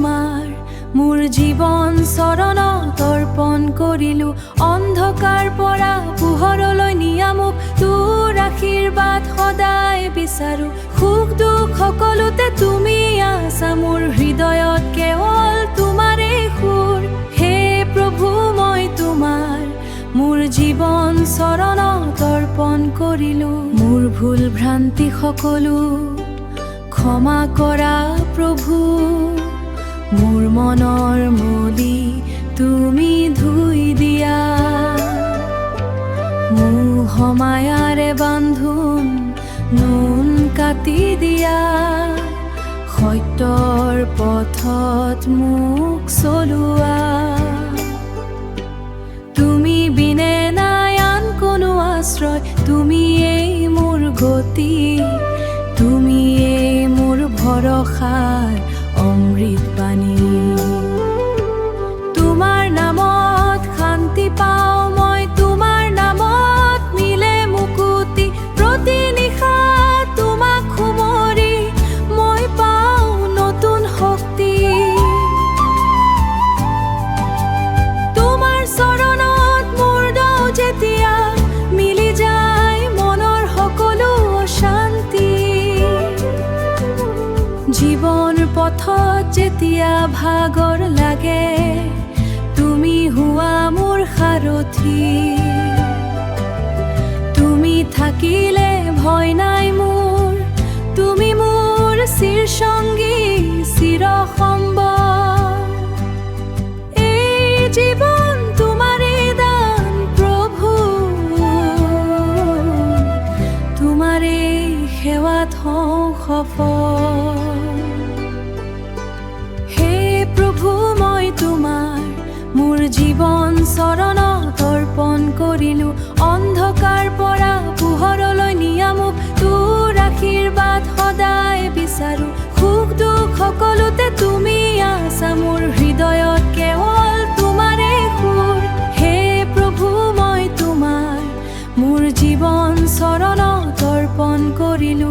তোমাৰ মোৰ জীৱন চৰণত অৰ্পণ কৰিলো অন্ধকাৰ পৰা পোহৰলৈ নিয়া মোক তোৰ আশীৰ্বাদ সদায় বিচাৰো সুখ দুখ সকলোতে তুমি আছা মোৰ হৃদয়ত কেৱল তোমাৰে সুৰ হে প্ৰভু মই তোমাৰ মোৰ জীৱন চৰণত অৰ্পণ কৰিলো মোৰ ভুল ভ্ৰান্তি সকলো ক্ষমা কৰা প্ৰভু মোৰ মনৰ মলি তুমি ধুই দিয়া মোহ মায়াৰে বান্ধোন নুন কাটি দিয়া সত্যৰ পথত মোক চলোৱা তুমি বিনে নাই আন কোনো আশ্ৰয় তুমিয়েই মোৰ গতি তুমিয়েই মোৰ ভৰসাৰ অমৃত বাণী তোমাৰ নামত শান্তি পাওঁ মই তোমাৰ নামত মিলে মুকুতি প্ৰতি নিশা তোমাক সুমৰি মই পাওঁ নতুন শক্তি তোমাৰ চৰণত মোৰ দৌ যেতিয়া মিলি যায় মনৰ সকলো অশান্তি জীৱন পথত যেতিয়া ভাগৰ লাগে তুমি হোৱা মোৰ সাৰথি তুমি থাকিলে ভয় নাই মোৰ তুমি মোৰ চিৰসংগী চিৰসম্বল এই জীৱন তোমাৰে দান প্ৰভু তোমাৰে সেৱাত হওঁ সফল প্ৰভু মই তোমাৰ মোৰ জীৱন চৰণত অৰ্পণ কৰিলো অন্ধকাৰ পৰা পোহৰলৈ নিয়া মোক তোৰ আশীৰ্বাদ সদায় বিচাৰো সুখ দুখ সকলোতে তুমি আছা মোৰ হৃদয়ত কেৱল তোমাৰে সুৰ হে প্ৰভু মই তোমাৰ মোৰ জীৱন চৰণত অৰ্পণ কৰিলো